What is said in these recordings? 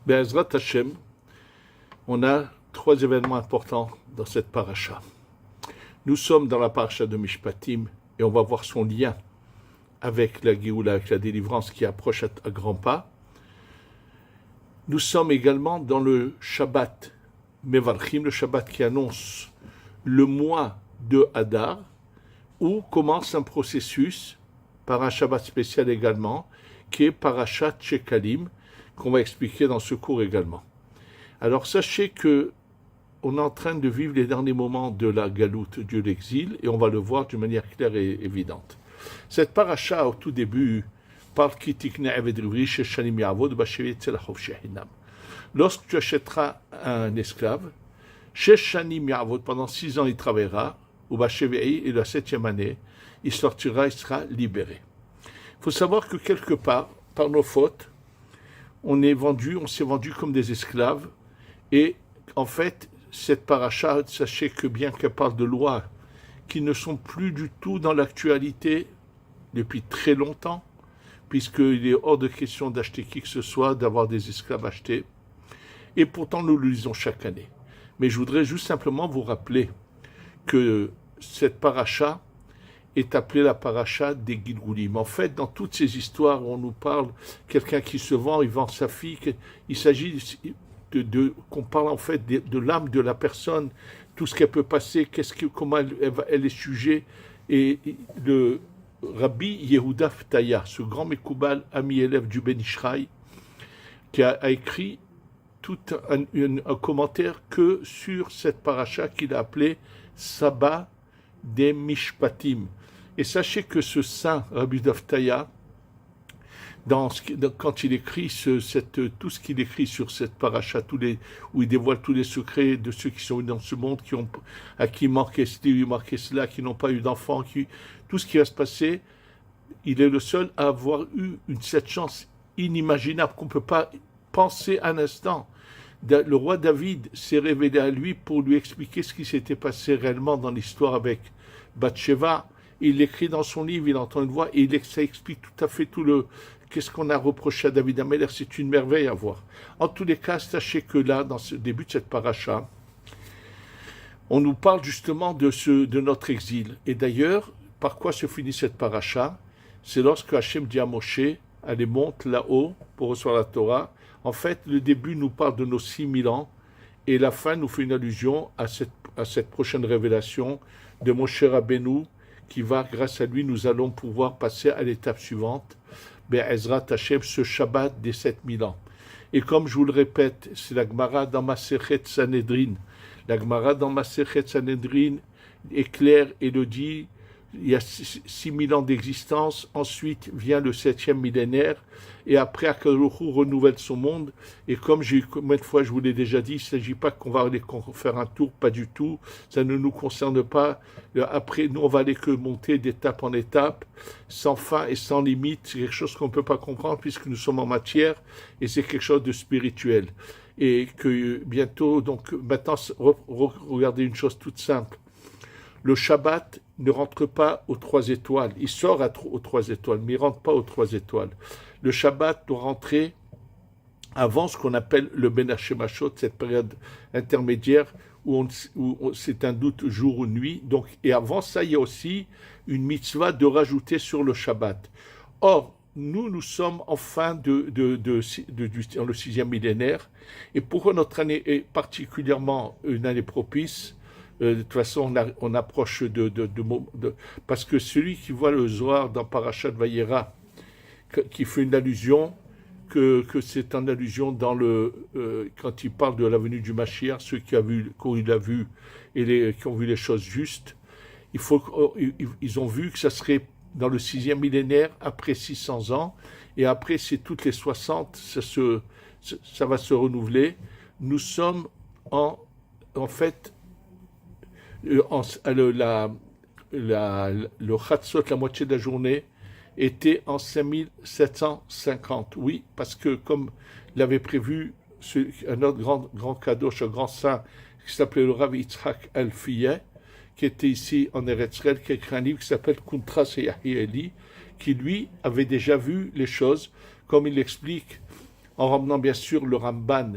Be'ezrat Hashem, on a trois événements importants dans cette paracha. Nous sommes dans la paracha de Mishpatim et on va voir son lien avec la Géoula, avec la délivrance qui approche à grands pas. Nous sommes également dans le Shabbat Mevarchim, le Shabbat qui annonce le mois de Hadar, où commence un processus par un Shabbat spécial également, qui est Parashat Shekalim, qu'on va expliquer dans ce cours également. Alors sachez que on est en train de vivre les derniers moments de la galoute, de l'exil, et on va le voir d'une manière claire et évidente. Cette paracha, au tout début, parle lorsque tu achèteras un esclave, pendant 6 ans il travaillera, et la 7e année, il sortira, il sera libéré. Il faut savoir que quelque part, par nos fautes, on s'est vendu comme des esclaves, et en fait, cette paracha, sachez que bien qu'elle parle de lois qui ne sont plus du tout dans l'actualité depuis très longtemps, puisqu'il est hors de question d'acheter qui que ce soit, d'avoir des esclaves achetés, et pourtant nous le lisons chaque année. Mais je voudrais juste simplement vous rappeler que cette paracha est appelée la paracha des Gilgulim. En fait, dans toutes ces histoires où on nous parle, quelqu'un qui se vend, il vend sa fille, il s'agit qu'on parle en fait de l'âme de la personne, tout ce qu'elle peut passer, comment elle est sujet. Et le Rabbi Yehuda Ftaya, ce grand Mekoubal, ami élève du Ben Ishraï, qui a écrit tout un commentaire que sur cette paracha qu'il a appelé Sabbat des Mishpatim. Et sachez que ce saint Rabbi Ftaya, quand il écrit tout ce qu'il écrit sur cette paracha, où il dévoile tous les secrets de ceux qui sont dans ce monde, à qui manquait ceci, manquait cela, qui n'ont pas eu d'enfants, tout ce qui va se passer, il est le seul à avoir eu cette chance inimaginable qu'on ne peut pas penser un instant. Le roi David s'est révélé à lui pour lui expliquer ce qui s'était passé réellement dans l'histoire avec Bathsheba. Il l'écrit dans son livre, il entend une voix, et ça explique tout à fait qu'est-ce qu'on a reproché à David Ameller. C'est une merveille à voir. En tous les cas, sachez que là, dans ce début de cette paracha, on nous parle justement de notre exil. Et d'ailleurs, par quoi se finit cette paracha? C'est lorsque Hachem dit à Moshe, allez, monte là-haut pour recevoir la Torah. En fait, le début nous parle de nos 6000 ans, et la fin nous fait une allusion à cette prochaine révélation de Moshe Rabbeinu, qui va, grâce à lui, nous allons pouvoir passer à l'étape suivante, Be'ezrat Hashem, ce Shabbat des 7000 ans. Et comme je vous le répète, c'est la Gemara dans Masechet Sanhedrin. La Gemara dans Masechet Sanhedrin est claire et le dit, il y a 6000 ans d'existence, ensuite vient le 7e millénaire, et après Akadosh renouvelle son monde, et comme combien de fois je vous l'ai déjà dit, il ne s'agit pas qu'on va aller faire un tour, pas du tout, ça ne nous concerne pas. Après, nous on va aller que monter d'étape en étape, sans fin et sans limite. C'est quelque chose qu'on ne peut pas comprendre puisque nous sommes en matière, et c'est quelque chose de spirituel. Et que bientôt, donc maintenant, regardez une chose toute simple. Le Shabbat ne rentre pas aux 3 étoiles. Il sort aux 3 étoiles, mais il ne rentre pas aux 3 étoiles. Le Shabbat doit rentrer avant ce qu'on appelle le Ben Hashemashot, cette période intermédiaire où c'est un doute jour ou nuit. Donc, et avant ça, il y a aussi une mitzvah de rajouter sur le Shabbat. Or, nous sommes en fin dans le 6e millénaire. Et pourquoi notre année est particulièrement une année propice? De toute façon, on approche parce que celui qui voit le Zohar dans Parashat Vayera, qui fait une allusion, que c'est une allusion quand il parle de la venue du Mashiach, ceux qui l'a vu et qui ont vu les choses justes, ils ont vu que ça serait dans le 6e millénaire, après 600 ans, et après c'est toutes les 60, ça va se renouveler. Nous sommes en fait, le Chatzot, la moitié de la journée, était en 5750. Oui, parce que comme l'avait prévu un autre grand kadosh, un grand saint, qui s'appelait le Rav Yitzhak Alfiyeh, qui était ici en Eretz Israël, qui a écrit un livre qui s'appelle Kuntras et Yahieli, qui lui avait déjà vu les choses, comme il l'explique en ramenant bien sûr le Ramban,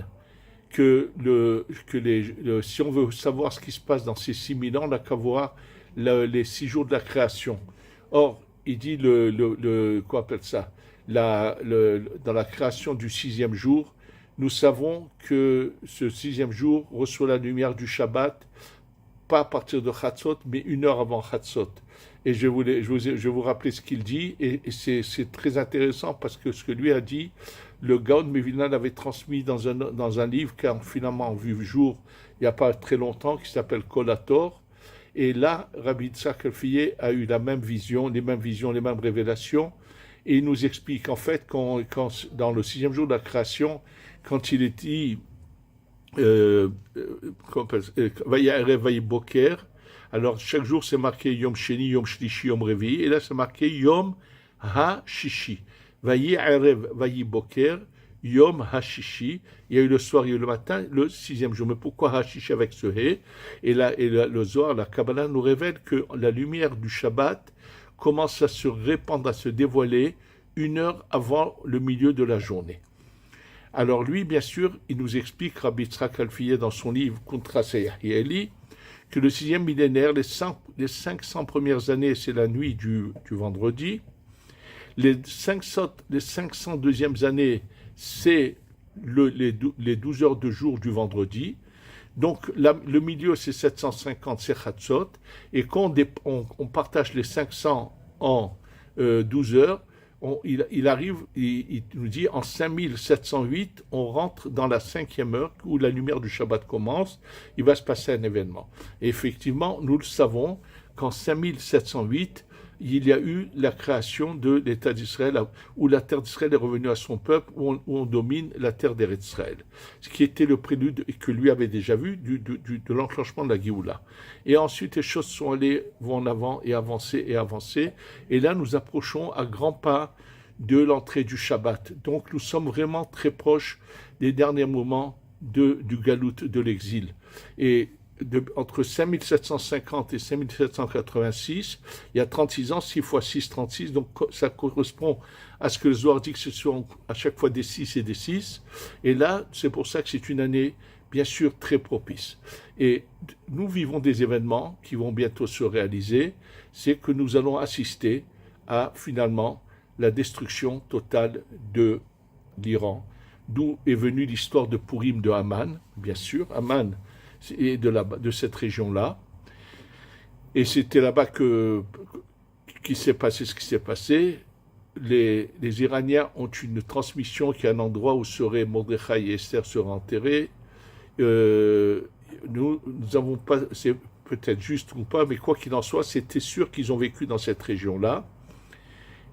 si on veut savoir ce qui se passe dans ces 6000 ans, on n'a qu'à voir les 6 jours de la création. Or, il dit quoi appelle ça, dans la création du 6e jour, nous savons que ce 6e jour reçoit la lumière du Shabbat, pas à partir de Chatzot, mais 1 heure avant Chatzot. Et je vais vous rappeler ce qu'il dit, et c'est très intéressant parce que ce que lui a dit, le Gaon Mevilna l'avait transmis dans un livre qui a finalement vu le jour il n'y a pas très longtemps, qui s'appelle Kolator. Et là, Rabbi Yitzhak Elfiyeh a eu la même vision, les mêmes révélations. Et il nous explique en fait, quand dans le 6e jour de la création, quand il est dit Vayi Boker, alors chaque jour c'est marqué Yom Sheni, Yom Shlishi, Yom Revi, et là c'est marqué Yom Ha-Shishi. Vayi Erev, Vayi Boker, Yom Ha-Shishi. Il y a eu le soir, il y a eu le matin, le 6e jour. Mais pourquoi Ha-Shishi avec ce He? Et le Zohar, la Kabbalah nous révèle que la lumière du Shabbat commence à se répandre, à se dévoiler 1 heure avant le milieu de la journée. Alors lui, bien sûr, il nous explique, Rabbi Yitzhak Elfiyeh, dans son livre Kontra Seyahieli, que le 6e millénaire, les 500 premières années, c'est la nuit du vendredi. Les 502e années, c'est les 12 heures de jour du vendredi. Donc, le milieu, c'est 750, c'est Chatzot. Et quand on partage les 500 en 12 heures, il nous dit, en 5708, on rentre dans la 5e heure où la lumière du Shabbat commence, il va se passer un événement. Et effectivement, nous le savons, qu'en 5708, il y a eu la création de l'État d'Israël, où la terre d'Israël est revenue à son peuple, où on domine la terre d'Eretz Israël. Ce qui était le prélude que lui avait déjà vu de l'enclenchement de la Géoula. Et ensuite, les choses vont en avant et avancé. Et là, nous approchons à grands pas de l'entrée du Shabbat. Donc, nous sommes vraiment très proches des derniers moments du galout, de l'exil. Et entre 5750 et 5786, il y a 36 ans, 6 fois 6, 36, donc ça correspond à ce que le Zohar dit que ce sont à chaque fois des 6 et des 6, et là, c'est pour ça que c'est une année, bien sûr, très propice. Et nous vivons des événements qui vont bientôt se réaliser, c'est que nous allons assister à, finalement, la destruction totale de l'Iran, d'où est venue l'histoire de Purim de Haman, bien sûr, Haman, et de cette région-là. Et c'était là-bas qui s'est passé ce qui s'est passé. Les Iraniens ont une transmission qui est un endroit où seraient Mordechai et Esther seraient enterrés. Nous avons pas, c'est peut-être juste ou pas, mais quoi qu'il en soit, c'était sûr qu'ils ont vécu dans cette région-là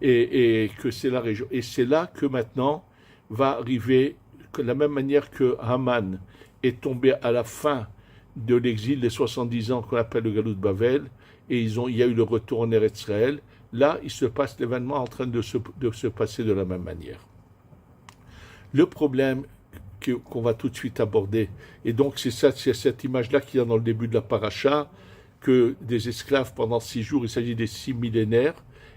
et que c'est la région. Et c'est là que maintenant va arriver, de la même manière que Haman est tombé à la fin de l'exil des 70 ans qu'on appelle le Galout de Bavel, et il y a eu le retour en Eretz Israël. Là, il se passe l'événement en train de se passer de la même manière. Le problème qu'on va tout de suite aborder, et donc c'est cette image-là qu'il y a dans le début de la paracha, que des esclaves pendant 6 jours, il s'agit des 6 millénaires,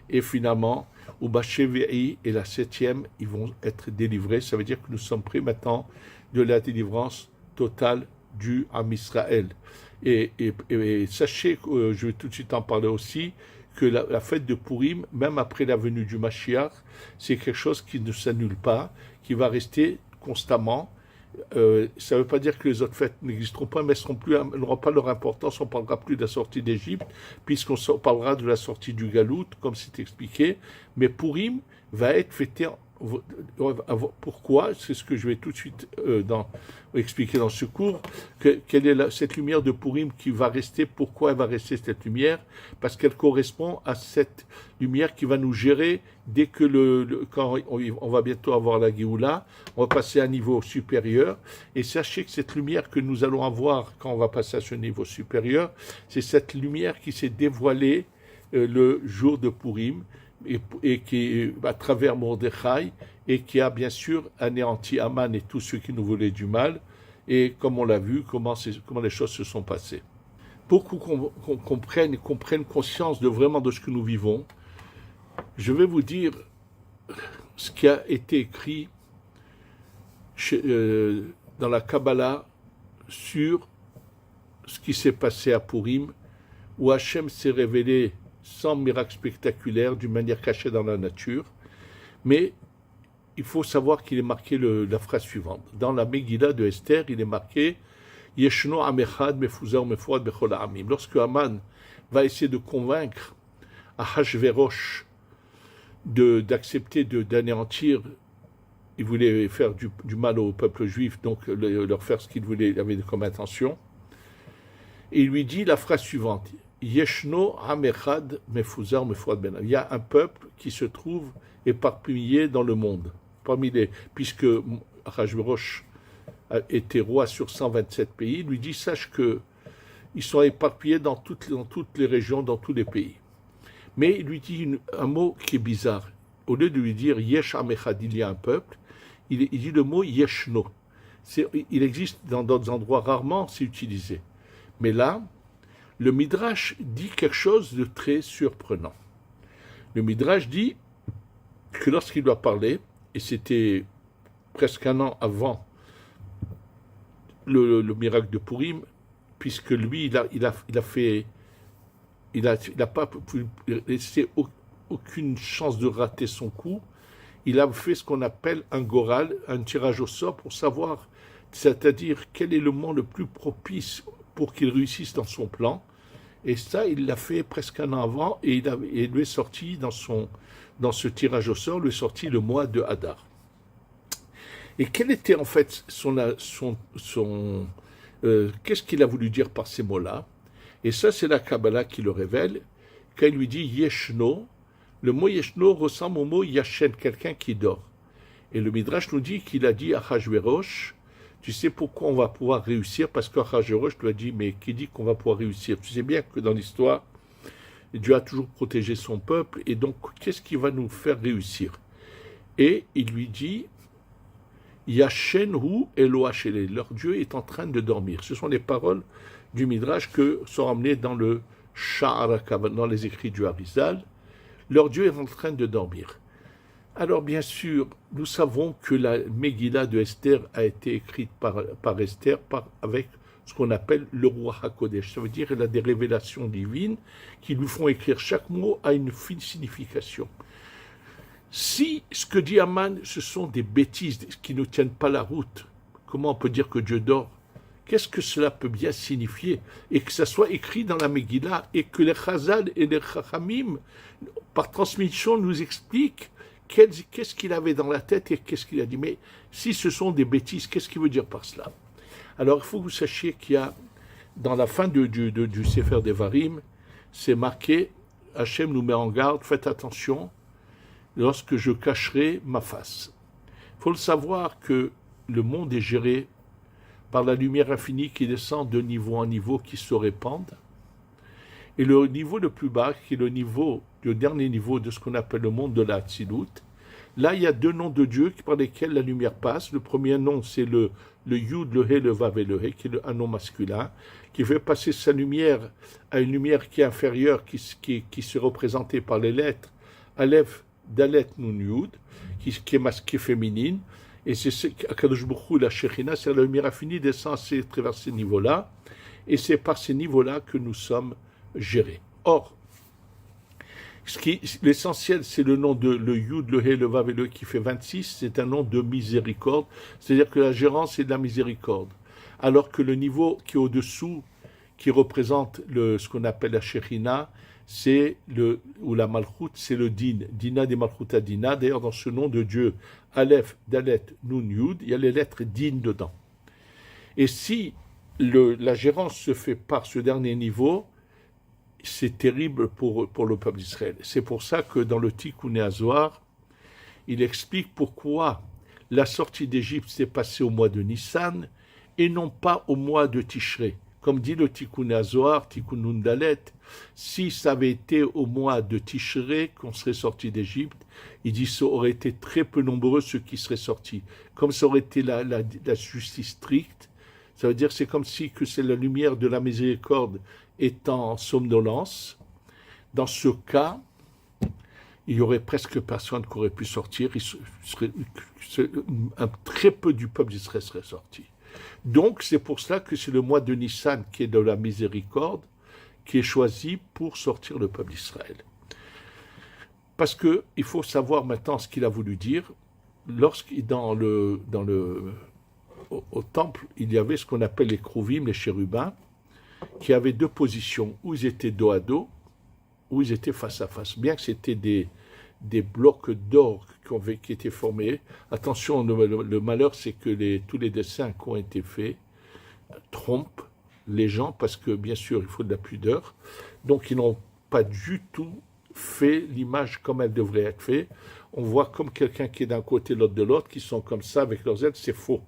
et finalement, au Bachevei et la 7e, ils vont être délivrés. Ça veut dire que nous sommes près maintenant de la délivrance totale du Am Israël. Et sachez, je vais tout de suite en parler aussi, que la fête de Purim, même après la venue du Mashiach, c'est quelque chose qui ne s'annule pas, qui va rester constamment. Ça ne veut pas dire que les autres fêtes n'existeront pas, mais elles n'auront pas leur importance. On ne parlera plus de la sortie d'Égypte, puisqu'on parlera de la sortie du Galout, comme c'est expliqué. Mais Purim va être fêté. Pourquoi? C'est ce que je vais tout de suite expliquer dans ce cours. Quelle est cette lumière de Purim qui va rester? Pourquoi elle va rester cette lumière? Parce qu'elle correspond à cette lumière qui va nous gérer dès que quand on va bientôt avoir la Géoula, on va passer à un niveau supérieur. Et sachez que cette lumière que nous allons avoir quand on va passer à ce niveau supérieur, c'est cette lumière qui s'est dévoilée le jour de Purim, et qui à travers Mordechai, et qui a bien sûr anéanti Haman et tous ceux qui nous voulaient du mal, et comme on l'a vu, comment les choses se sont passées. Pour qu'on prenne conscience de ce que nous vivons, je vais vous dire ce qui a été écrit dans la Kabbalah sur ce qui s'est passé à Purim, où Hachem s'est révélé sans miracle spectaculaire, d'une manière cachée dans la nature, mais il faut savoir qu'il est marqué la phrase suivante. Dans la Megillah de Esther, il est marqué Yeshno Amechad Mefuzar Mefuad Bechol Ha'amim. Lorsque Haman va essayer de convaincre Ahashverosh d'accepter d'anéantir, il voulait faire du mal au peuple juif, donc leur faire ce qu'il voulait, il avait comme intention. Et il lui dit la phrase suivante Yeshno Amechad Mefuzar Mefuad Ben. Il y a un peuple qui se trouve éparpillé dans le monde, puisque Ahashverosh était roi sur 127 pays, il lui dit sache que ils sont éparpillés dans toutes les régions, dans tous les pays. Mais il lui dit un mot qui est bizarre. Au lieu de lui dire Yesh Amechad, il y a un peuple, il dit le mot Yeshno. Il existe dans d'autres endroits, rarement c'est utilisé. Mais là, le Midrash dit quelque chose de très surprenant. Le Midrash dit que lorsqu'il doit parler, et c'était presque un an avant le miracle de Purim, puisque lui, il n'a pas pu laisser aucune chance de rater son coup. Il a fait ce qu'on appelle un goral, un tirage au sort pour savoir, c'est-à-dire quel est le moment le plus propice pour qu'il réussisse dans son plan. Et ça, il l'a fait presque un an avant, et il lui est sorti dans ce tirage au sort, lui est sorti le mois de Hadar. Et quel était en fait qu'est-ce qu'il a voulu dire par ces mots-là? Et ça, c'est la Kabbalah qui le révèle, quand il lui dit Yeshno. Le mot Yeshno ressemble au mot Yashen, quelqu'un qui dort. Et le Midrash nous dit qu'il a dit à Ahashverosh, tu sais pourquoi on va pouvoir réussir? Parce qu'Ahashverosh lui a dit, mais qui dit qu'on va pouvoir réussir? Tu sais bien que dans l'histoire, Dieu a toujours protégé son peuple, et donc qu'est-ce qui va nous faire réussir? Et il lui dit, Yashenhu Elohashele, leur Dieu est en train de dormir. Ce sont les paroles du Midrash que sont ramenées dans le Sha'ar HaKavanah, dans les écrits du Harizal. Leur Dieu est en train de dormir. Alors bien sûr, nous savons que la Megillah de Esther a été écrite par Esther avec ce qu'on appelle le Roi HaKodesh. Ça veut dire qu'elle a des révélations divines qui lui font écrire chaque mot à une fine signification. Si ce que dit Haman, ce sont des bêtises qui ne tiennent pas la route, comment on peut dire que Dieu dort? Qu'est-ce que cela peut bien signifier? Et que ça soit écrit dans la Megillah, et que les Chazal et les Chachamim, par transmission, nous expliquent qu'est-ce qu'il avait dans la tête et qu'est-ce qu'il a dit. Mais si ce sont des bêtises, qu'est-ce qu'il veut dire par cela? Alors il faut que vous sachiez qu'il y a, dans la fin du Sefer Devarim, c'est marqué, Hachem nous met en garde, faites attention, lorsque je cacherai ma face. Il faut le savoir que le monde est géré par la lumière infinie qui descend de niveau en niveau, qui se répandent. Et le niveau le plus bas, qui est le dernier niveau de ce qu'on appelle le monde de la Hatzilut, là il y a deux noms de Dieu par lesquels la lumière passe. Le premier nom, c'est le Yud, le He, le Vav et le He, qui est un nom masculin, qui fait passer sa lumière à une lumière qui est inférieure, qui se représentée par les lettres Aleph, Dalet, Nun, Yud, qui est féminine. Et c'est Akadosh Baruch Hu, la Shekhinah, c'est la lumière infinie descend à travers ces niveaux-là, et c'est par ces niveaux-là que nous sommes gérés. Or, l'essentiel, c'est le nom de le Yud, le He, le Vav et le He qui fait 26, c'est un nom de miséricorde, c'est-à-dire que la gérance est de la miséricorde. Alors que le niveau qui est au-dessous, qui représente ce qu'on appelle la Shekhinah, ou la Malchut, c'est le Din, Dina des Malchut Adina. D'ailleurs, dans ce nom de Dieu, Aleph, Dalet, Nun, Yud, il y a les lettres Din dedans. Et si la gérance se fait par ce dernier niveau, c'est terrible pour le peuple d'Israël. C'est pour ça que dans le Tikkun HaZohar, il explique pourquoi la sortie d'Égypte s'est passée au mois de Nissan et non pas au mois de Tishré. Comme dit le Tikkun HaZohar, Tikkun Nun Dalet, si ça avait été au mois de Tishré qu'on serait sorti d'Égypte, il dit ça aurait été très peu nombreux ceux qui seraient sortis. Comme ça aurait été la justice stricte, ça veut dire c'est comme si que c'est la lumière de la miséricorde est en somnolence. Dans ce cas, il y aurait presque personne qui aurait pu sortir, très peu du peuple d'Israël serait sorti. Donc c'est pour cela que c'est le mois de Nissan, qui est de la miséricorde, qui est choisi pour sortir le peuple d'Israël. Parce qu'il faut savoir maintenant ce qu'il a voulu dire. Au temple, il y avait ce qu'on appelle les Kruvim, les chérubins, qui avaient deux positions, où ils étaient dos à dos, où ils étaient face à face. Bien que c'était des blocs d'or qui étaient formés. Attention, le malheur, c'est que tous les dessins qui ont été faits trompent les gens, parce que bien sûr, il faut de la pudeur. Donc, ils n'ont pas du tout fait l'image comme elle devrait être faite. On voit comme quelqu'un qui est d'un côté, l'autre de l'autre, qui sont comme ça avec leurs ailes, c'est faux.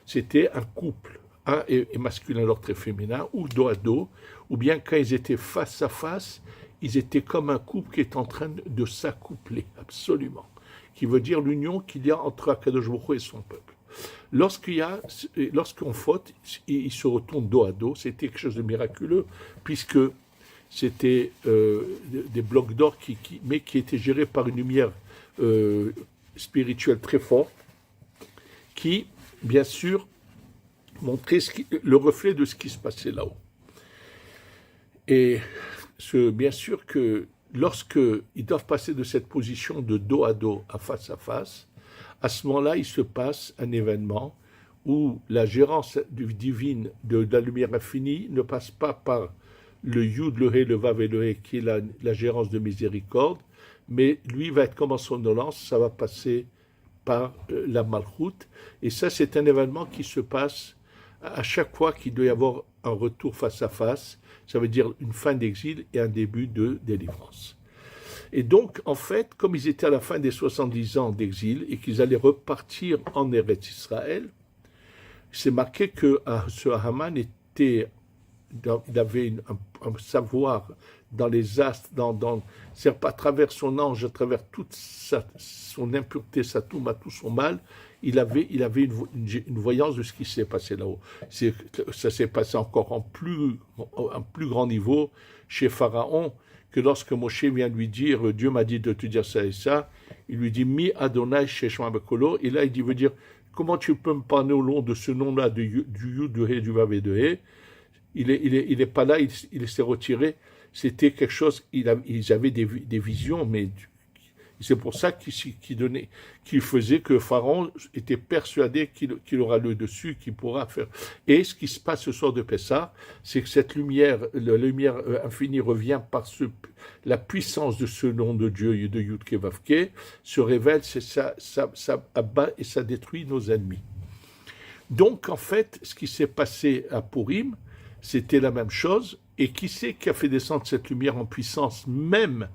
C'était un couple, un est masculin, l'autre est féminin, ou dos à dos, ou bien quand ils étaient face à face, ils étaient comme un couple qui est en train de s'accoupler, absolument. Qui veut dire l'union qu'il y a entre Akadosh Baruch Hu et son peuple. Lorsqu'on faute, ils se retournent dos à dos, c'était quelque chose de miraculeux, puisque c'était des blocs d'or mais qui étaient gérés par une lumière spirituelle très forte, qui, bien sûr, montrait le reflet de ce qui se passait là-haut. Et bien sûr que lorsqu'ils doivent passer de cette position de dos à dos à face, à ce moment-là, il se passe un événement où la gérance divine de la lumière infinie ne passe pas par le Yud, le He, le Vav et le He, qui est la gérance de miséricorde, mais lui va être comme en somnolence, ça va passer par la Malchut. Et ça, c'est un événement qui se passe à chaque fois qu'il doit y avoir un retour face à face. Ça veut dire une fin d'exil et un début de délivrance. Et donc, en fait, comme ils étaient à la fin des 70 ans d'exil et qu'ils allaient repartir en Eretz Israël, c'est marqué que ce Haman il avait un savoir dans les astres, c'est à travers son ange, à travers toute son impureté, sa touma, tout son mal, il avait une voyance de ce qui s'est passé là-haut. Ça s'est passé encore en plus grand niveau chez Pharaon, que lorsque Moshe vient lui dire, Dieu m'a dit de te dire ça et ça, il lui dit, Mi Adonai Sheshma Bekolo, et là il veut dire, comment tu peux me parler au long de ce nom-là, du Yud, du He, du Vav et de He? Il est pas là, il s'est retiré. C'était quelque chose, ils avaient des visions, mais c'est pour ça qu'il faisait que Pharaon était persuadé qu'il aura le dessus, qu'il pourra faire. Et ce qui se passe ce soir de Pessah, c'est que cette lumière, la lumière infinie revient par la puissance de ce nom de Dieu, de Yud Ke Vav Ke, se révèle, ça abat et ça détruit nos ennemis. Donc, en fait, ce qui s'est passé à Purim, c'était la même chose. Et qui c'est qui a fait descendre cette lumière en puissance, même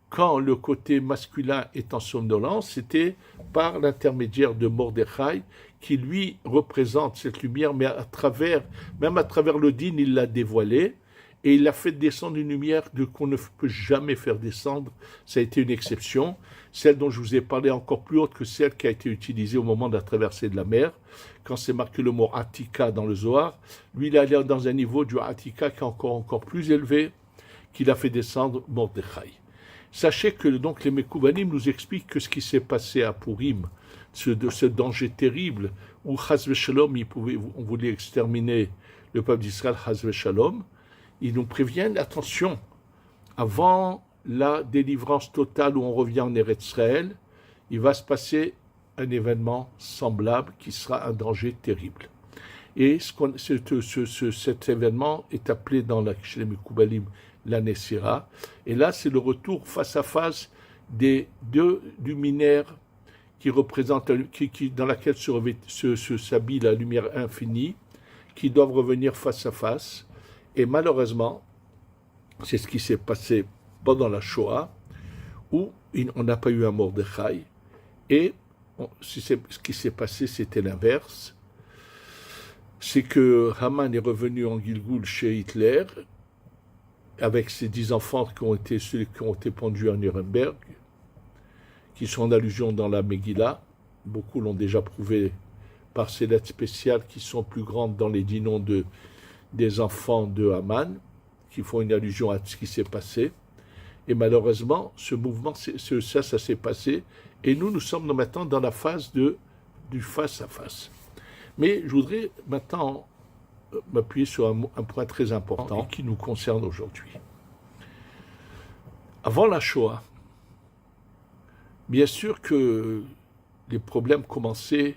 quand le côté masculin est en somnolence? C'était par l'intermédiaire de Mordechai, qui lui représente cette lumière, mais même à travers le dîn, il l'a dévoilée, et il a fait descendre une lumière qu'on ne peut jamais faire descendre. Ça a été une exception, celle dont je vous ai parlé, encore plus haute que celle qui a été utilisée au moment de la traversée de la mer, quand c'est marqué le mot Atika dans le Zohar. Lui, il est allé dans un niveau du Atika qui est encore plus élevé, qu'il a fait descendre Mordechai. Sachez que donc les Mekoubanim nous expliquent que ce qui s'est passé à Purim, ce danger terrible, où Chas v'Shalom, on voulait exterminer le peuple d'Israël, Chas v'Shalom, ils nous préviennent, attention, avant la délivrance totale où on revient en Eretz Israël, il va se passer un événement semblable qui sera un danger terrible. Et cet événement est appelé chez les Mekoubalim la Nessira. Et là, c'est le retour face à face des deux luminaires qui représentent, dans laquelle s'habille la lumière infinie, qui doivent revenir face à face. Et malheureusement, c'est ce qui s'est passé pendant la Shoah, où on n'a pas eu un Mordechai. Et ce qui s'est passé, c'était l'inverse. C'est que Haman est revenu en Gilgoul chez Hitler, avec ses 10 enfants ceux qui ont été pendus à Nuremberg, qui sont en allusion dans la Megillah. Beaucoup l'ont déjà prouvé par ces lettres spéciales qui sont plus grandes dans les 10 noms des enfants de Haman, qui font une allusion à ce qui s'est passé. Et malheureusement, ce mouvement, ça s'est passé. Et nous sommes maintenant dans la phase du face-à-face. Mais je voudrais maintenant m'appuyer sur un point très important qui nous concerne aujourd'hui. Avant la Shoah, bien sûr que les problèmes commençaient,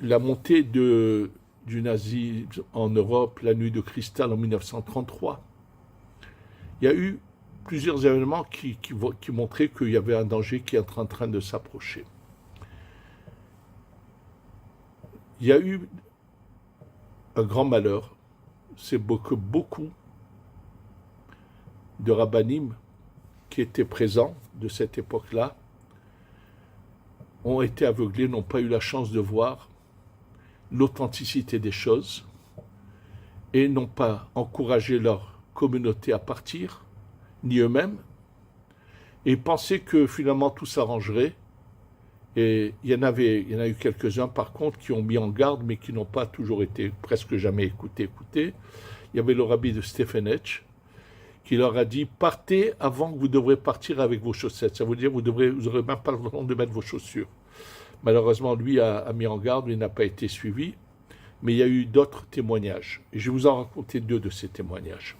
la montée du nazisme en Europe, la nuit de cristal en 1933. Il y a eu plusieurs événements qui montraient qu'il y avait un danger qui est en train de s'approcher. Il y a eu un grand malheur, c'est que beaucoup de rabbinim qui étaient présents de cette époque-là ont été aveuglés, n'ont pas eu la chance de voir l'authenticité des choses et n'ont pas encouragé leur communauté à partir, ni eux-mêmes, et pensaient que finalement tout s'arrangerait. Et il y en a eu quelques-uns par contre qui ont mis en garde, mais qui n'ont pas toujours été, presque jamais écoutés. Il y avait le rabbi de Stefanetch qui leur a dit « Partez avant que vous devrez partir avec vos chaussettes ». Ça veut dire vous n'aurez même pas le temps de mettre vos chaussures. Malheureusement, lui a mis en garde, il n'a pas été suivi. Mais il y a eu d'autres témoignages. Et je vais vous en raconter deux de ces témoignages.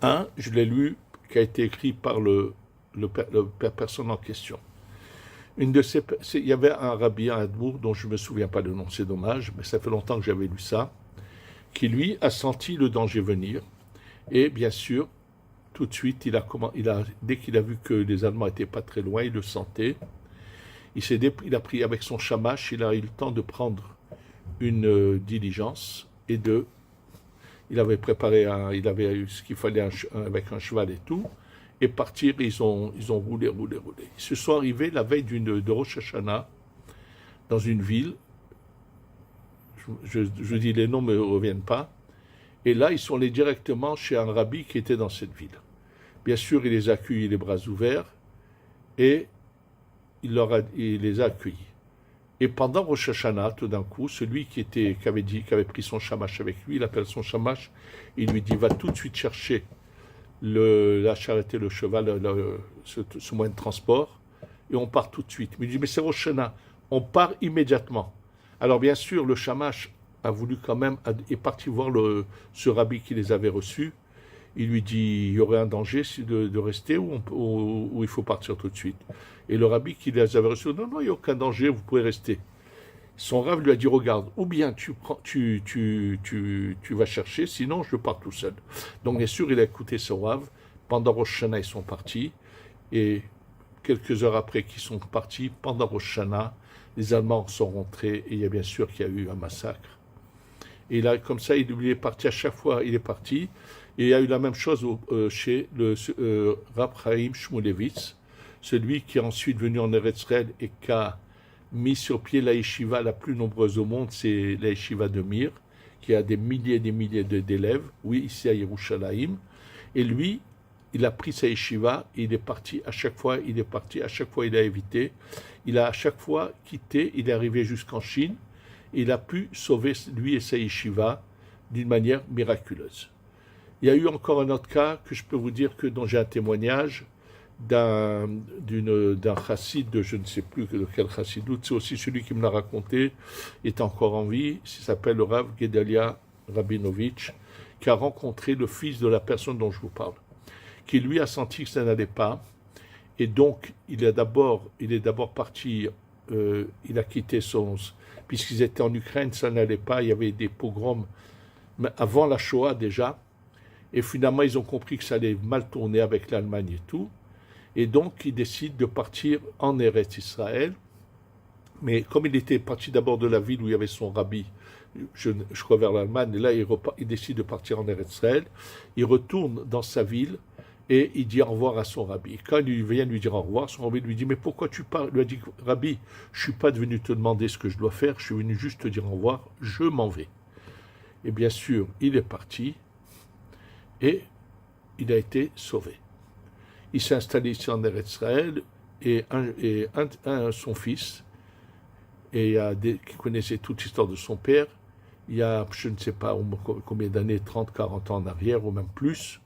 Un, je l'ai lu, qui a été écrit par la personne en question. Il y avait un rabbi à Admour, dont je ne me souviens pas le nom, c'est dommage, mais ça fait longtemps que j'avais lu ça, qui lui a senti le danger venir. Et bien sûr, tout de suite, dès qu'il a vu que les Allemands n'étaient pas très loin, il le sentait. Il a pris avec son shamash, il a eu le temps de prendre une diligence et il avait préparé il avait eu ce qu'il fallait avec un cheval et tout, et partir, ils ont roulé. Ils se sont arrivés la veille de Rosh Hashanah dans une ville, je dis les noms ne me reviennent pas, et là ils sont allés directement chez un rabbi qui était dans cette ville. Bien sûr, il les a accueillis les bras ouverts, et il les a accueillis. Et pendant Rosh Hashanah, tout d'un coup, celui qui avait pris son shamash avec lui, il appelle son shamash, il lui dit, va tout de suite chercher la charrette et le cheval, ce moyen de transport, et on part tout de suite. Il me dit, mais c'est Rosh Hashanah, on part immédiatement. Alors bien sûr, le shamash a voulu quand même, est parti voir ce rabbi qui les avait reçus. Il lui dit, il y aurait un danger de rester ou il faut partir tout de suite. Et le rabbi qui les avait reçus, non, il n'y a aucun danger, vous pouvez rester. Son rav lui a dit, regarde, ou bien tu vas chercher, sinon je pars tout seul. Donc bien sûr, il a écouté son rav. Pendant Rosh Hashanah, ils sont partis. Et quelques heures après qu'ils sont partis, pendant Rosh Hashanah, les Allemands sont rentrés et il y a bien sûr qu'il y a eu un massacre. Et là, comme ça, il est parti à chaque fois, il est parti. Et il y a eu la même chose chez le Rav Chaim Shmulevitz, celui qui est ensuite venu en Eretz Israël et qui a mis sur pied la yeshiva la plus nombreuse au monde, c'est la yeshiva de Mir, qui a des milliers d'élèves, oui, ici à Yerushalayim. Et lui, il a pris sa yeshiva, et il est parti à chaque fois, il a évité. Il a à chaque fois quitté, il est arrivé jusqu'en Chine, et il a pu sauver lui et sa yeshiva d'une manière miraculeuse. Il y a eu encore un autre cas que je peux vous dire dont j'ai un témoignage d'un chassid de je ne sais plus de quel chassidoute, c'est aussi celui qui me l'a raconté, est encore en vie, il s'appelle le Rav Gedalia Rabinovitch, qui a rencontré le fils de la personne dont je vous parle, qui lui a senti que ça n'allait pas, et donc il est d'abord parti, il a quitté puisqu'ils étaient en Ukraine, ça n'allait pas, il y avait des pogroms avant la Shoah déjà, et finalement ils ont compris que ça allait mal tourner avec l'Allemagne et tout, et donc il décide de partir en Eretz Israël, mais comme il était parti d'abord de la ville où il y avait son rabbi, je crois vers l'Allemagne, et là il décide de partir en Eretz Israël, il retourne dans sa ville, et il dit au revoir à son rabbi. Et quand il vient lui dire au revoir, son rabbi lui dit, mais pourquoi tu pars? Il lui a dit, rabbi, je ne suis pas venu te demander ce que je dois faire, je suis venu juste te dire au revoir, je m'en vais. Et bien sûr, il est parti, et il a été sauvé. Il s'est installé ici en Eretz Israël, et son fils, qui connaissait toute l'histoire de son père, il y a, je ne sais pas combien d'années, 30, 40 ans en arrière, ou même plus,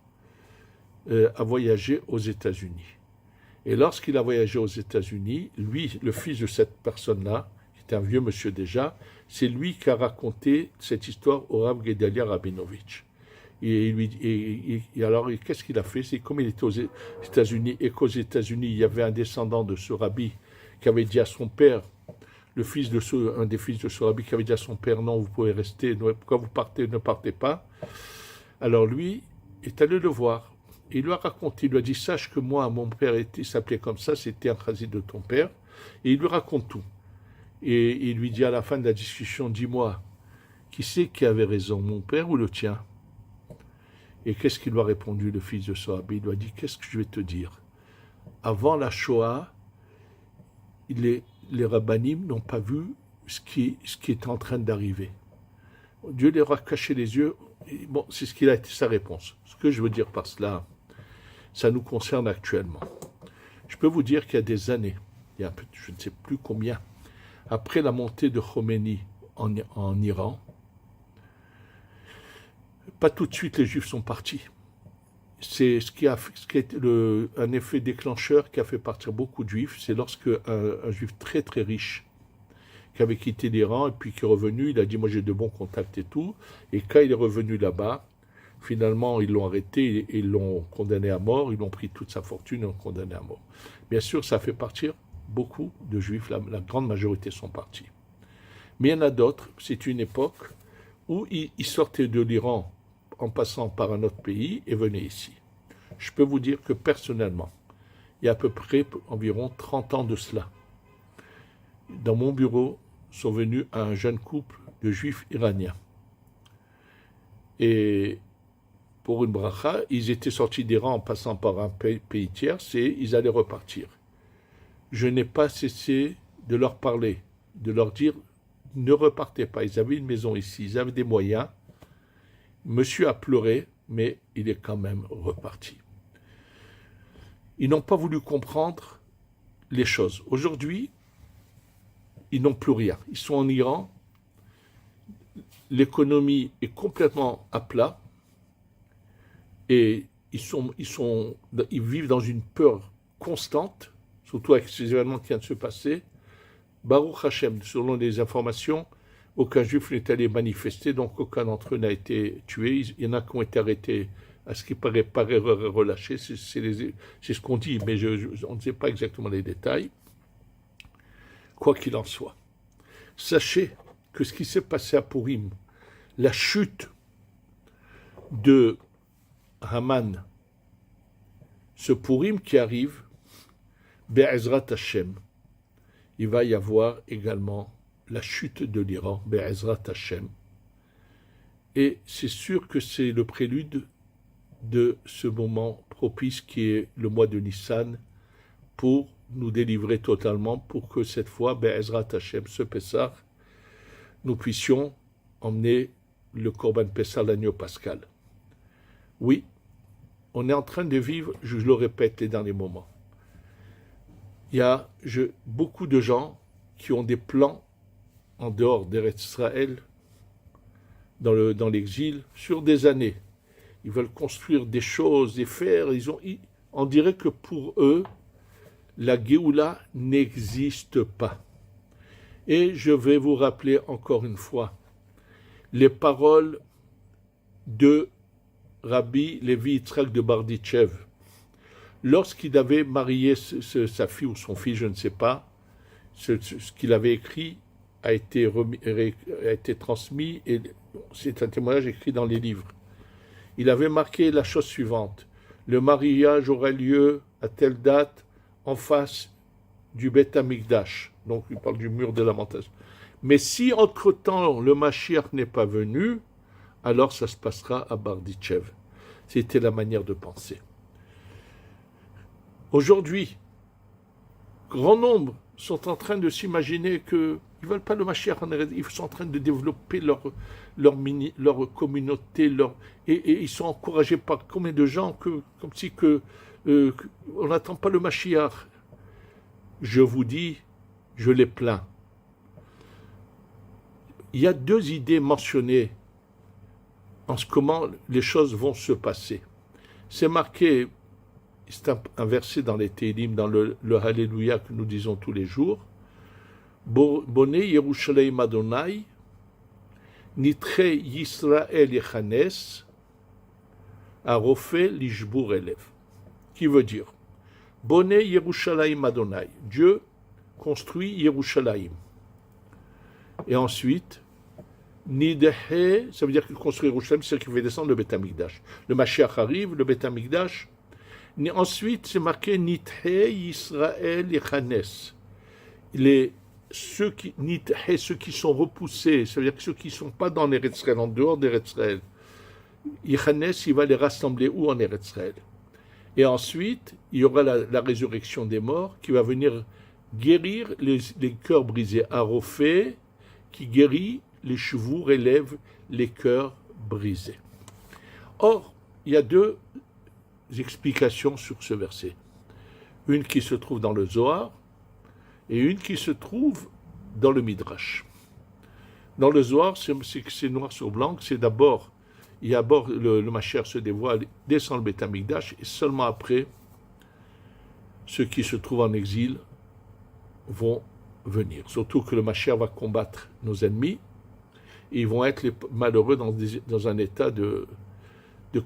a voyagé aux États-Unis. Et lorsqu'il a voyagé aux États-Unis, lui, le fils de cette personne-là, qui était un vieux monsieur déjà, c'est lui qui a raconté cette histoire au Rav Gedalia Rabinovitch. Et alors, qu'est-ce qu'il a fait? C'est comme il était aux États-Unis et qu'aux États-Unis, il y avait un descendant de ce rabbi qui avait dit à son père, un des fils de ce rabbi qui avait dit à son père, non, vous pouvez rester, pourquoi vous partez, ne partez pas. Alors lui est allé le voir. Il lui a raconté, il lui a dit, sache que moi, mon père s'appelait comme ça, c'était un chassid de ton père. Et il lui raconte tout. Et il lui dit à la fin de la discussion, dis-moi, qui c'est qui avait raison, mon père ou le tien? Et qu'est-ce qu'il lui a répondu, le fils de Sohabi? Il lui a dit, qu'est-ce que je vais te dire? Avant la Shoah, les rabbanim n'ont pas vu ce qui est en train d'arriver. Dieu leur a caché les yeux. Bon, c'est ce qu'il a été sa réponse. Ce que je veux dire par cela, ça nous concerne actuellement. Je peux vous dire qu'il y a des années, il y a je ne sais plus combien, après la montée de Khomeini en Iran, pas tout de suite les Juifs sont partis. C'est ce qui a été un effet déclencheur qui a fait partir beaucoup de Juifs. C'est lorsque un Juif très très riche, qui avait quitté l'Iran et puis qui est revenu, il a dit moi j'ai de bons contacts et tout. Et quand il est revenu là-bas, finalement ils l'ont arrêté et ils l'ont condamné à mort. Ils l'ont pris toute sa fortune et l'ont condamné à mort. Bien sûr, ça fait partir beaucoup de Juifs. La grande majorité sont partis. Mais il y en a d'autres. C'est une époque où ils sortaient de l'Iran en passant par un autre pays et venaient ici. Je peux vous dire que personnellement, il y a à peu près environ 30 ans de cela, dans mon bureau sont venus un jeune couple de juifs iraniens. Et pour une bracha, ils étaient sortis d'Iran en passant par un pays tiers, ils allaient repartir. Je n'ai pas cessé de leur parler, de leur dire ne repartez pas. Ils avaient une maison ici, ils avaient des moyens. Monsieur a pleuré, mais il est quand même reparti. Ils n'ont pas voulu comprendre les choses. Aujourd'hui, ils n'ont plus rien. Ils sont en Iran, l'économie est complètement à plat, et ils vivent dans une peur constante, surtout avec ces événements qui viennent de se passer. Baruch Hashem, selon les informations, aucun juif n'est allé manifester, donc aucun d'entre eux n'a été tué. Il y en a qui ont été arrêtés, à ce qui paraît par erreur et relâchés, c'est ce qu'on dit, mais on ne sait pas exactement les détails. Quoi qu'il en soit, sachez que ce qui s'est passé à Purim, la chute de Haman, ce Purim qui arrive, Be'ezrat Hashem, il va y avoir également la chute de l'Iran, Be'ezrat Hashem. Et c'est sûr que c'est le prélude de ce moment propice qui est le mois de Nissan pour nous délivrer totalement, pour que cette fois, Be'ezrat Hashem, ce Pessah, nous puissions emmener le Korban Pessah, l'agneau pascal. Oui, on est en train de vivre, je le répète, les derniers moments. Il y a beaucoup de gens qui ont des plans en dehors d'Eretz Israël, dans l'exil, sur des années. Ils veulent construire des choses, des faire. On dirait que pour eux, la Géoula n'existe pas. Et je vais vous rappeler encore une fois les paroles de Rabbi Levi Yitzhak de Barditchev. Lorsqu'il avait marié sa fille ou son fils, je ne sais pas, ce qu'il avait écrit a été transmis, et c'est un témoignage écrit dans les livres. Il avait marqué la chose suivante: le mariage aura lieu à telle date en face du Beth Amikdash. Donc il parle du mur de lamentation. Mais si entre-temps le Mashiach n'est pas venu, alors ça se passera à Barditchev. C'était la manière de penser. Aujourd'hui, grand nombre sont en train de s'imaginer qu'ils ne veulent pas le Mashiach, ils sont en train de développer leur communauté, et ils sont encouragés par combien de gens comme si on n'attend pas le Mashiach. Je vous dis, je les plains. Il y a deux idées mentionnées en comment les choses vont se passer. C'est marqué, c'est un verset dans les Télim, dans le Alléluia que nous disons tous les jours. Boné Yerushalayim Adonai, Nitre Yisrael Yechanes, Arofe Lishbour Elev. Qui veut dire, Boné Yerushalayim Adonai, Dieu construit Yerushalayim. Et ensuite, Nidehe, ça veut dire qu'il construit Yerushalayim, c'est qu'il fait descendre le Beth Amikdash. Le Mashiach arrive, le Beth Amikdash. Ensuite, c'est marqué Nithe Yisrael Yechanes. Ceux qui sont repoussés, ça veut dire que ceux qui ne sont pas dans l'Eretz Israël, en dehors d'Eretz Israël, Yechanes, il va les rassembler où en Eretz Israël. Et ensuite, il y aura la résurrection des morts qui va venir guérir les cœurs brisés. Arophé, qui guérit les chevaux, élève les cœurs brisés. Or, il y a deux explications sur ce verset. Une qui se trouve dans le Zohar et une qui se trouve dans le Midrash. Dans le Zohar, c'est noir sur blanc, c'est d'abord, le Mashiach se dévoile, descend le Beth Amikdash, et seulement après, ceux qui se trouvent en exil vont venir. Surtout que le Mashiach va combattre nos ennemis, et ils vont être les malheureux dans un état de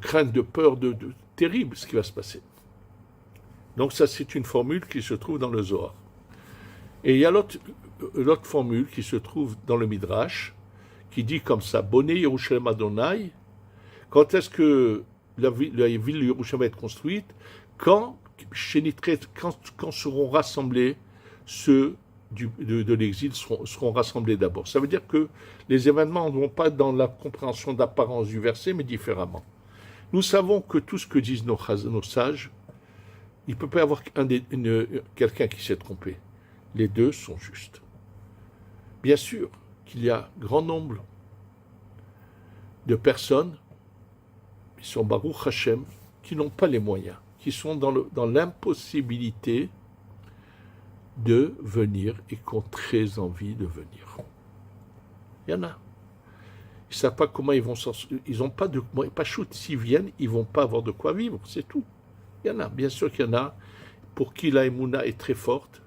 crainte, de peur, de terrible ce qui va se passer. Donc ça, c'est une formule qui se trouve dans le Zohar. Et il y a l'autre formule qui se trouve dans le Midrash, qui dit comme ça, Boné Yerushalayim Adonai, quand est-ce que la ville de Yerushalayim va être construite? Quand seront rassemblés ceux de l'exil seront rassemblés d'abord. Ça veut dire que les événements ne vont pas dans la compréhension d'apparence du verset, mais différemment. Nous savons que tout ce que disent nos sages, il ne peut pas y avoir quelqu'un qui s'est trompé. Les deux sont justes. Bien sûr qu'il y a grand nombre de personnes qui sont Baruch Hashem, qui n'ont pas les moyens, qui sont dans l'impossibilité de venir et qui ont très envie de venir. Il y en a. Ils ne savent pas comment ils vont sortir. Ils n'ont pas de pas shoot. S'ils viennent, ils ne vont pas avoir de quoi vivre, c'est tout. Il y en a, bien sûr qu'il y en a, pour qui la Emouna est très forte.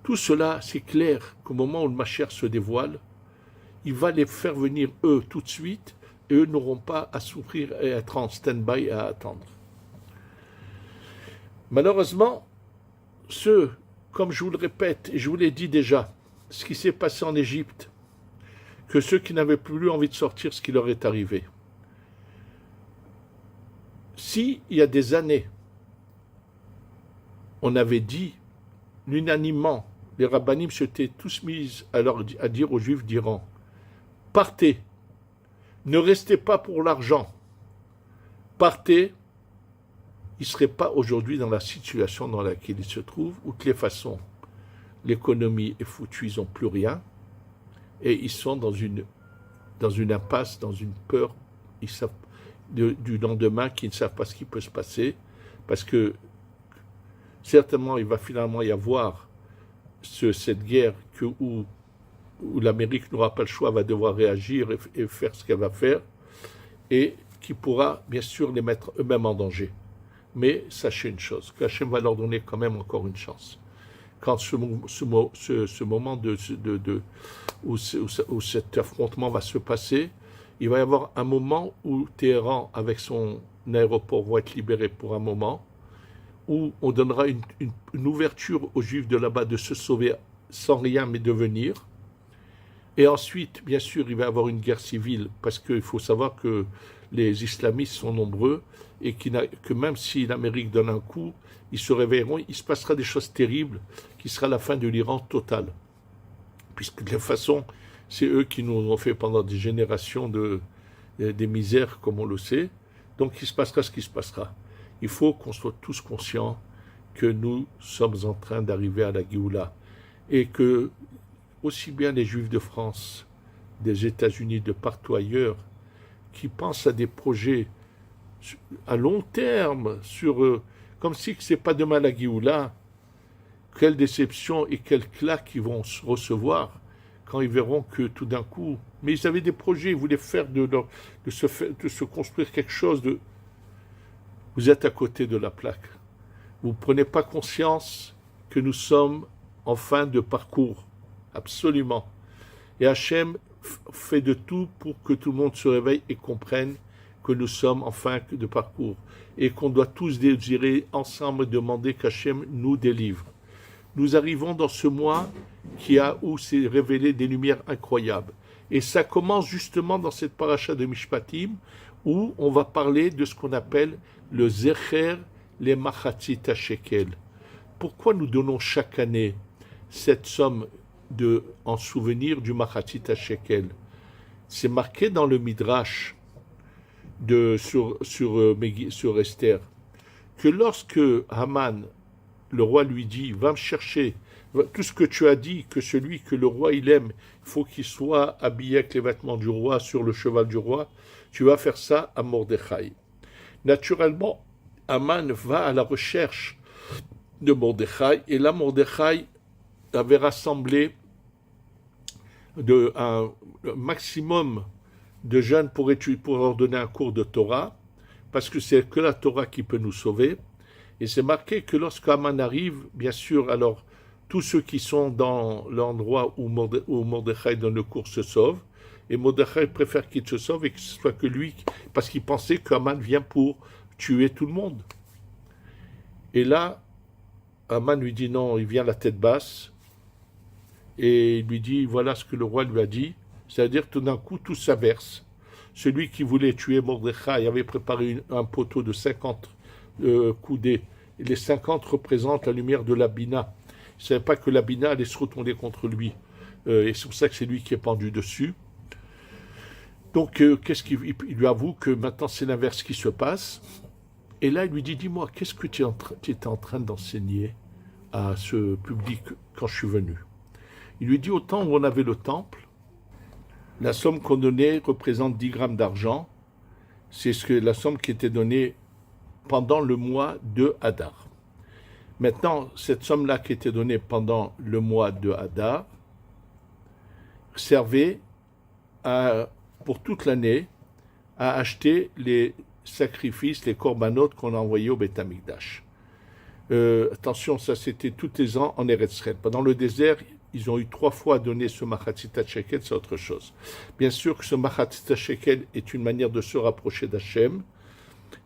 Tout cela, c'est clair qu'au moment où le Mashiach se dévoile, il va les faire venir eux tout de suite, et eux n'auront pas à souffrir et à être en stand-by et à attendre. Malheureusement, comme je vous le répète, et je vous l'ai dit déjà, ce qui s'est passé en Égypte, que ceux qui n'avaient plus envie de sortir, ce qui leur est arrivé. Si, il y a des années, on avait dit, unanimement, les rabbinim s'étaient tous mis à dire aux Juifs d'Iran, partez, ne restez pas pour l'argent, partez, ils ne seraient pas aujourd'hui dans la situation dans laquelle ils se trouvent, où de toutes les façons, l'économie est foutue, ils n'ont plus rien, et ils sont dans une impasse, dans une peur, ils savent du lendemain, qui ne savent pas ce qui peut se passer, parce que certainement il va finalement y avoir cette guerre où l'Amérique n'aura pas le choix, va devoir réagir et faire ce qu'elle va faire, et qui pourra bien sûr les mettre eux-mêmes en danger. Mais sachez une chose, que Hachem va leur donner quand même encore une chance. Quand ce moment où cet affrontement va se passer, il va y avoir un moment où Téhéran, avec son aéroport, va être libéré pour un moment, où on donnera une ouverture aux Juifs de là-bas de se sauver sans rien, mais de venir. Et ensuite, bien sûr, il va y avoir une guerre civile, parce qu'il faut savoir que les islamistes sont nombreux, et que même si l'Amérique donne un coup, ils se réveilleront, il se passera des choses terribles, qui sera la fin de l'Iran totale. Puisque de toute façon, c'est eux qui nous ont fait pendant des générations des misères, comme on le sait. Donc il se passera ce qui se passera. Il faut qu'on soit tous conscients que nous sommes en train d'arriver à la Géoula. Et que, aussi bien les Juifs de France, des États-Unis, de partout ailleurs, qui pensent à des projets à long terme, comme si ce n'est pas demain la Géoula, quelle déception et quelle claque ils vont recevoir quand ils verront que tout d'un coup, mais ils avaient des projets, ils voulaient faire de se construire quelque chose vous êtes à côté de la plaque. Vous ne prenez pas conscience que nous sommes en fin de parcours, absolument. Et Hachem fait de tout pour que tout le monde se réveille et comprenne que nous sommes en fin de parcours et qu'on doit tous désirer ensemble demander qu'Hachem nous délivre. Nous arrivons dans ce mois où s'est révélé des lumières incroyables. Et ça commence justement dans cette paracha de Mishpatim où on va parler de ce qu'on appelle le Zecher le Machatzit HaShekel. Pourquoi nous donnons chaque année cette somme en souvenir du Machatzit HaShekel? C'est marqué dans le Midrash sur Esther que lorsque Haman, le roi, lui dit « Va me chercher tout ce que tu as dit, que celui que le roi il aime, il faut qu'il soit habillé avec les vêtements du roi, sur le cheval du roi, tu vas faire ça à Mordechai. » Naturellement, Haman va à la recherche de Mordechai, et là Mordechai avait rassemblé un maximum de jeunes pour leur donner un cours de Torah, parce que c'est que la Torah qui peut nous sauver. Et c'est marqué que lorsque Haman arrive, bien sûr, alors tous ceux qui sont dans l'endroit où Mordechai donne le cours se sauvent, et Mordechai préfère qu'il se sauve et que ce soit que lui, parce qu'il pensait qu'Haman vient pour tuer tout le monde. Et là, Haman lui dit non, il vient la tête basse, et il lui dit, voilà ce que le roi lui a dit, c'est-à-dire tout d'un coup, tout s'inverse. Celui qui voulait tuer Mordechai avait préparé un poteau de 50 coudées, et les 50 représentent la lumière de la Bina. Il ne savait pas que la Bina allait se retourner contre lui, et c'est pour ça que c'est lui qui est pendu dessus. Donc, il lui avoue que maintenant c'est l'inverse qui se passe. Et là, il lui dit, dis-moi, qu'est-ce que tu étais en train d'enseigner à ce public quand je suis venu? Il lui dit, au temps où on avait le temple, la somme qu'on donnait représente 10 grammes d'argent. C'est la somme qui était donnée pendant le mois de Hadar. Maintenant, cette somme-là qui était donnée pendant le mois de Hadar servait pour toute l'année à acheter les sacrifices, les corbanotes qu'on a envoyés au Beth Amikdash. Attention, ça c'était tous les ans en Eretz Israël. Pendant le désert, ils ont eu 3 fois à donner ce Machatzit HaShekel, c'est autre chose. Bien sûr que ce Machatzit HaShekel est une manière de se rapprocher d'Hachem,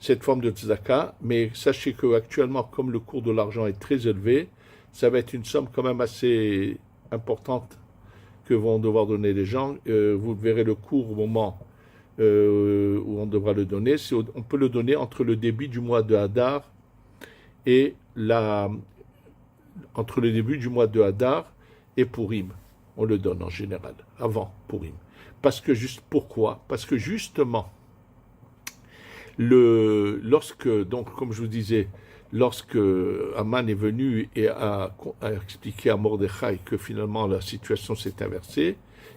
cette forme de tzedaka, mais sachez qu'actuellement, comme le cours de l'argent est très élevé, ça va être une somme quand même assez importante que vont devoir donner les gens. Vous verrez le cours au moment où on devra le donner. On peut le donner entre le début du mois de Hadar et entre le début du mois de Hadar et Purim. On le donne en général, avant Purim. Pourquoi? Parce que justement, donc, comme je vous disais, lorsque Haman est venu et a expliqué à Mordechai que finalement la situation s'est inversée,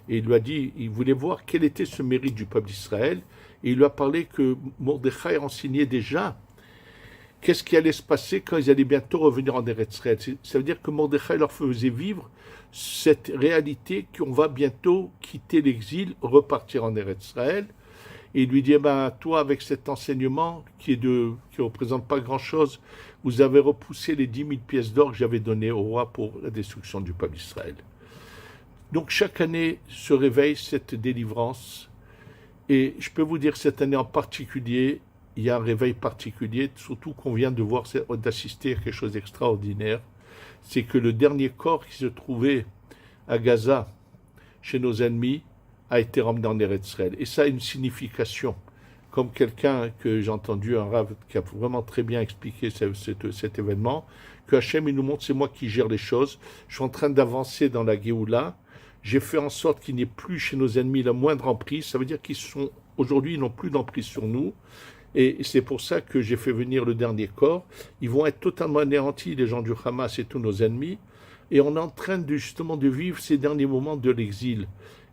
et il lui a dit, il voulait voir quel était ce mérite du peuple d'Israël, et il lui a parlé que Mordechai enseignait déjà qu'est-ce qui allait se passer quand ils allaient bientôt revenir en Eretz Israël. Ça veut dire que Mordechai leur faisait vivre cette réalité qu'on va bientôt quitter l'exil, repartir en Eretz Israël. Et il lui dit, toi, avec cet enseignement qui représente pas grand-chose, vous avez repoussé les 10 000 pièces d'or que j'avais données au roi pour la destruction du peuple d'Israël. Donc chaque année se réveille cette délivrance. Et je peux vous dire, cette année en particulier, il y a un réveil particulier, surtout qu'on vient d'assister à quelque chose d'extraordinaire. C'est que le dernier corps qui se trouvait à Gaza, chez nos ennemis, a été ramené en Eretz Israël. Et ça a une signification. Comme quelqu'un que j'ai entendu, un rav qui a vraiment très bien expliqué cet événement, que Hachem, il nous montre, c'est moi qui gère les choses. Je suis en train d'avancer dans la Géoula. J'ai fait en sorte qu'il n'y ait plus chez nos ennemis la moindre emprise. Ça veut dire aujourd'hui, ils n'ont plus d'emprise sur nous. Et c'est pour ça que j'ai fait venir le dernier corps. Ils vont être totalement anéantis, les gens du Hamas et tous nos ennemis. Et on est en train justement de vivre ces derniers moments de l'exil.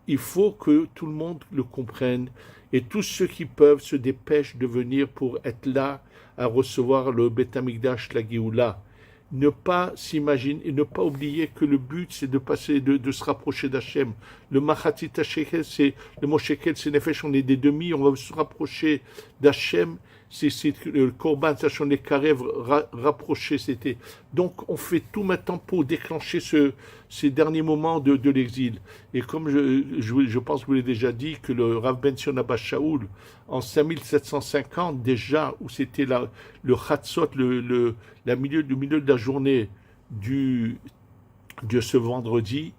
Il faut que tout le monde le comprenne. Et tous ceux qui peuvent se dépêchent de venir pour être là à recevoir le Beth Amikdash, la Géoula. Ne pas s'imaginer, et ne pas oublier que le but, c'est de se rapprocher d'Hachem. Le Machatzit HaShekel, le mot Shekel, c'est Nefesh, on est des demi, on va se rapprocher d'Hachem. c'est le Korban Tachon les Karev rapproché, c'était. Donc on fait tout maintenant pour déclencher ces derniers moments de l'exil. Et comme je pense que vous l'avez déjà dit, que le Rav Ben Sion Abba Shaoul, en 5750 déjà, où c'était le Chatzot, le milieu de la journée de ce vendredi,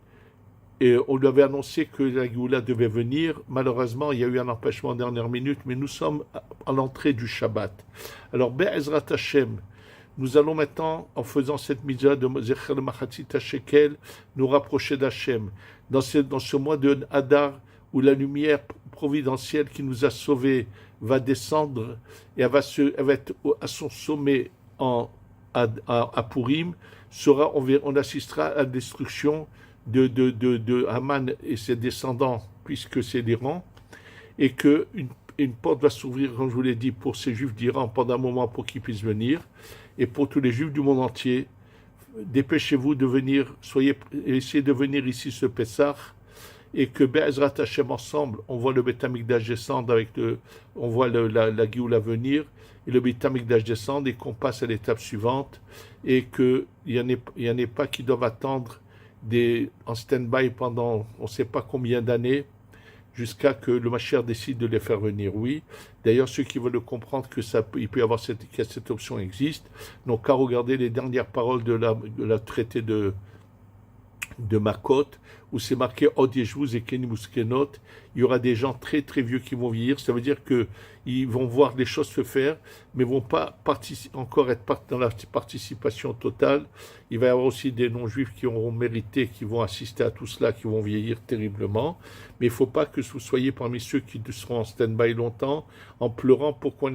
et on lui avait annoncé que la Géoula devait venir. Malheureusement, il y a eu un empêchement en dernière minute, mais nous sommes à l'entrée du Shabbat. Alors, Be'ezrat Hashem, nous allons maintenant, en faisant cette mitzvah de Zecher Machatzit HaShekel, nous rapprocher d'Hachem. Dans ce mois de Hadar, où la lumière providentielle qui nous a sauvés va descendre, et elle va être à son sommet à Purim, on assistera à la destruction de Haman et ses descendants, puisque c'est l'Iran, et qu'une porte va s'ouvrir, comme je vous l'ai dit, pour ces Juifs d'Iran pendant un moment pour qu'ils puissent venir, et pour tous les Juifs du monde entier. Dépêchez-vous de venir, essayez de venir ici ce Pessah, et que Be'ezrat Hashem ensemble, on voit le Beit Hamikdash descendre on voit la Géoula venir, et le Beit Hamikdash descendre, et qu'on passe à l'étape suivante, et qu'il n'y en ait pas qui doivent attendre en stand-by pendant on ne sait pas combien d'années, jusqu'à que le Mashiach décide de les faire venir. Oui, d'ailleurs, ceux qui veulent comprendre que il peut y avoir que cette option existe, n'ont qu'à regarder les dernières paroles de la traité de Makot, où c'est marqué Od Yeshvuz et Kenim Uskenot. Il y aura des gens très très vieux qui vont vieillir. Ça veut dire qu'ils vont voir les choses se faire, mais vont pas encore être dans la participation totale. Il va y avoir aussi des non-juifs qui auront mérité, qui vont assister à tout cela, qui vont vieillir terriblement. Mais il ne faut pas que vous soyez parmi ceux qui seront en stand-by longtemps, en pleurant pourquoi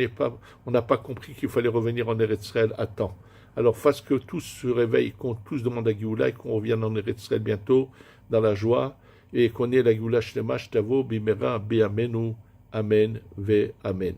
on n'a pas compris qu'il fallait revenir en Eretz Israël à temps. Alors, fasse que tous se réveillent, qu'on tous demandent à Géoula et qu'on revienne en Eretz Israël bientôt, dans la joie, et qu'on ait la Géoula Shlema Shtavo Bimera Be'amenu. Amen ve Amen.